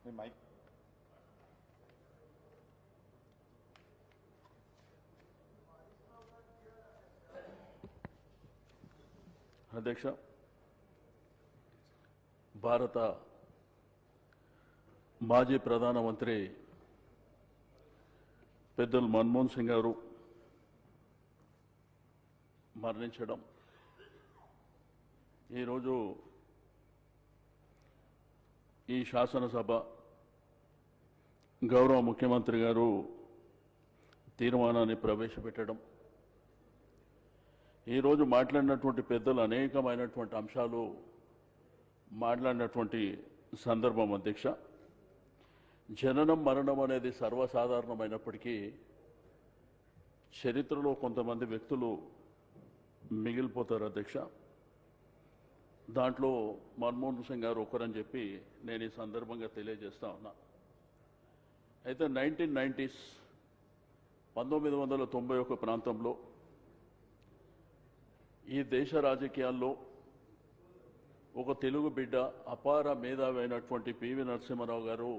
మీ mic. అధ్యక్ష, భారత మాజీ ప్రధానమంత్రి పెద్దలు మన్మోహన్ సింగ్ గారు మరణించడం ఈరోజు ఈ శాసనసభ గౌరవ ముఖ్యమంత్రి గారు తీర్మానాన్ని ప్రవేశపెట్టడం, ఈరోజు మాట్లాడినటువంటి పెద్దలు అనేకమైనటువంటి అంశాలు మాట్లాడినటువంటి సందర్భం అధ్యక్ష. జననం మరణం అనేది సర్వసాధారణమైనప్పటికీ చరిత్రలో కొంతమంది వ్యక్తులు మిగిలిపోతారు అధ్యక్ష. దాంట్లో మన్మోహన్ సింగ్ గారు ఒకరని చెప్పి నేను ఈ సందర్భంగా తెలియజేస్తా ఉన్నా. అయితే 1990s 1991 ప్రాంతంలో ఈ దేశ రాజకీయాల్లో ఒక తెలుగు బిడ్డ అపార మేధావి అయినటువంటి పివి నరసింహారావు గారు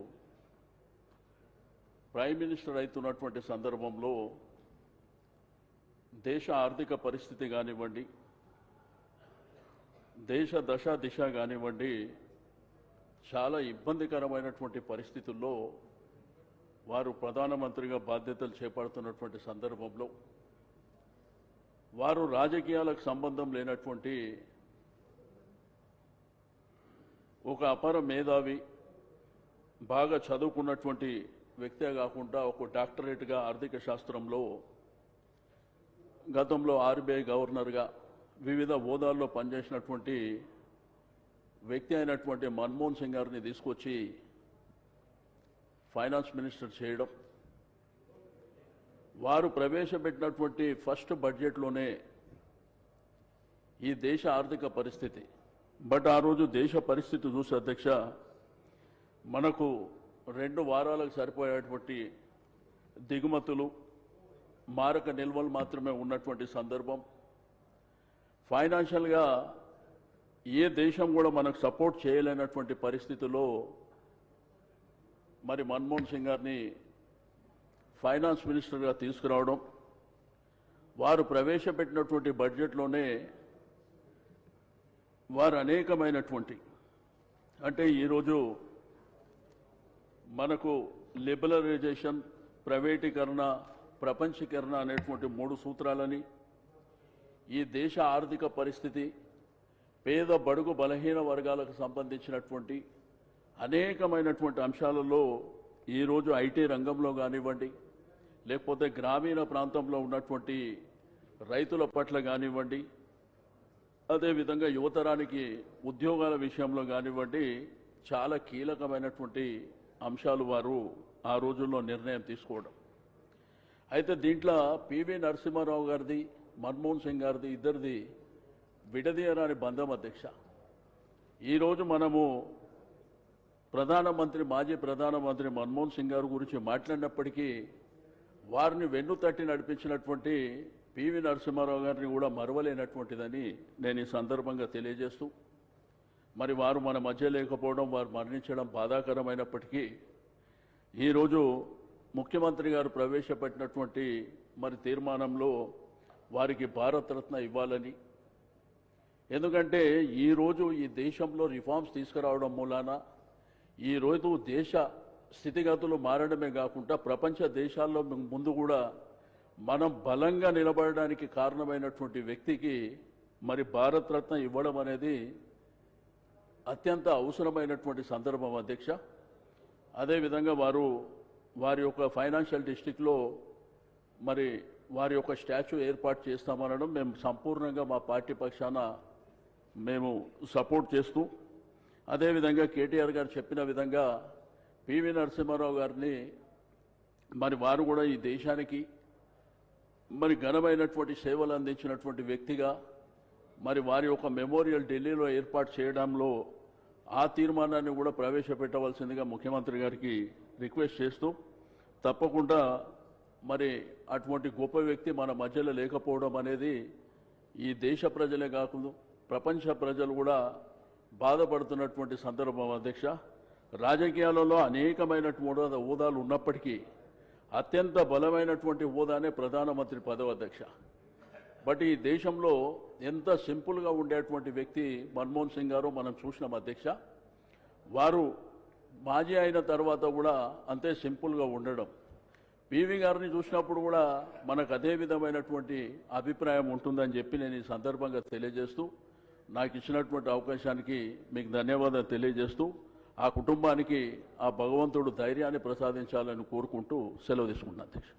ప్రైమ్ మినిస్టర్ అవుతున్నటువంటి సందర్భంలో దేశ ఆర్థిక పరిస్థితి కానివ్వండి, దేశ దశ దిశ కానివ్వండి, చాలా ఇబ్బందికరమైనటువంటి పరిస్థితుల్లో వారు ప్రధానమంత్రిగా బాధ్యతలు చేపడుతున్నటువంటి సందర్భంలో వారు రాజకీయాలకు సంబంధం లేనటువంటి ఒక అపార మేధావి, బాగా చదువుకున్నటువంటి వ్యక్తే కాకుండా ఒక డాక్టరేట్గా ఆర్థిక శాస్త్రంలో, గతంలో ఆర్బీఐ గవర్నర్గా వివిధ హోదాల్లో పనిచేసినటువంటి వ్యక్తి అయినటువంటి మన్మోహన్ సింగ్ గారిని తీసుకొచ్చి ఫైనాన్స్ మినిస్టర్ చేయడం, వారు ప్రవేశపెట్టినటువంటి ఫస్ట్ బడ్జెట్లోనే ఈ దేశ ఆర్థిక పరిస్థితి, బట్ ఆ రోజు దేశ పరిస్థితి చూసి అధ్యక్ష, మనకు 2 వారాలకు సరిపోయేటువంటి దిగుమతులు, మారక నిల్వలు మాత్రమే ఉన్నటువంటి సందర్భం. ఫైనాన్షియల్గా ఏ దేశం కూడా మనకు సపోర్ట్ చేయలేనటువంటి పరిస్థితుల్లో మరి మన్మోహన్ సింగ్ గారిని ఫైనాన్స్ మినిస్టర్గా తీసుకురావడం, వారు ప్రవేశపెట్టినటువంటి బడ్జెట్లోనే వారు అనేకమైనటువంటి, అంటే ఈరోజు మనకు లిబరలైజేషన్, ప్రైవేటీకరణ, ప్రపంచీకరణ అనేటువంటి 3 సూత్రాలని, ఈ దేశ ఆర్థిక పరిస్థితి, పేద బడుగు బలహీన వర్గాలకు సంబంధించినటువంటి అనేకమైనటువంటి అంశాలలో ఈరోజు ఐటీ రంగంలో కానివ్వండి, లేకపోతే గ్రామీణ ప్రాంతంలో ఉన్నటువంటి రైతుల పట్ల కానివ్వండి, అదేవిధంగా యువతరానికి ఉద్యోగాల విషయంలో కానివ్వండి, చాలా కీలకమైనటువంటి అంశాలు వారు ఆ రోజుల్లో నిర్ణయం తీసుకోవడం. అయితే దీంట్లో పివి నరసింహారావు గారిది, మన్మోహన్ సింగ్ గారిది, ఇద్దరిది విడదీయరాని బంధం అధ్యక్ష. ఈరోజు మనము మాజీ ప్రధానమంత్రి మన్మోహన్ సింగ్ గారి గురించి మాట్లాడినప్పటికీ వారిని వెన్నుతట్టి నడిపించినటువంటి పివి నరసింహారావు గారిని కూడా మరవలేనటువంటిదని నేను ఈ సందర్భంగా తెలియజేస్తూ, మరి వారు మన మధ్య లేకపోవడం, వారు మరణించడం బాధాకరమైనప్పటికీ ఈరోజు ముఖ్యమంత్రి గారు ప్రవేశపెట్టినటువంటి మరి తీర్మానంలో వారికి భారతరత్న ఇవ్వాలని, ఎందుకంటే ఈరోజు ఈ దేశంలో రిఫార్మ్స్ తీసుకురావడం మూలాన ఈరోజు దేశ స్థితిగతులు మారడమే కాకుండా ప్రపంచ దేశాల్లో ముందు కూడా మనం బలంగా నిలబడడానికి కారణమైనటువంటి వ్యక్తికి మరి భారతరత్న ఇవ్వడం అనేది అత్యంత అవసరమైనటువంటి సందర్భం అధ్యక్ష. అదేవిధంగా వారి యొక్క ఫైనాన్షియల్ డిస్ట్రిక్ట్లో మరి వారి యొక్క స్టాచ్యూ ఏర్పాటు చేస్తామనడం మేము సంపూర్ణంగా మా పార్టీ పక్షాన మేము సపోర్ట్ చేస్తూ, అదేవిధంగా కేటీఆర్ గారు చెప్పిన విధంగా పివి నరసింహారావు గారిని మరి వారు కూడా ఈ దేశానికి మరి ఘనమైనటువంటి సేవలు అందించినటువంటి వ్యక్తిగా మరి వారి యొక్క మెమోరియల్ ఢిల్లీలో ఏర్పాటు చేయడంలో ఆ తీర్మానాన్ని కూడా ప్రవేశపెట్టవలసిందిగా ముఖ్యమంత్రి గారికి రిక్వెస్ట్ చేస్తూ, తప్పకుండా మరి అటువంటి గొప్ప వ్యక్తి మన మధ్యలో లేకపోవడం అనేది ఈ దేశ ప్రజలే కాకుండా ప్రపంచ ప్రజలు కూడా బాధపడుతున్నటువంటి సందర్భం అధ్యక్ష. రాజకీయాలలో అనేకమైనటువంటి హోదాలు ఉన్నప్పటికీ అత్యంత బలమైనటువంటి హోదానే ప్రధానమంత్రి పదవి అధ్యక్ష. బట్ ఈ దేశంలో ఎంత సింపుల్గా ఉండేటువంటి వ్యక్తి మన్మోహన్ సింగ్ గారు మనం చూసినాం అధ్యక్ష. వారు మాజీ అయిన తర్వాత కూడా అంతే సింపుల్గా ఉండడం, పివి గారిని చూసినప్పుడు కూడా మనకు అదే విధమైనటువంటి అభిప్రాయం ఉంటుందని చెప్పి నేను ఈ సందర్భంగా తెలియజేస్తూ, నాకు ఇచ్చినటువంటి అవకాశానికి మీకు ధన్యవాదాలు తెలియజేస్తూ, ఆ కుటుంబానికి ఆ భగవంతుడు ధైర్యాన్ని ప్రసాదించాలని కోరుకుంటూ సెలవు తీసుకుంటున్నాను అధ్యక్ష.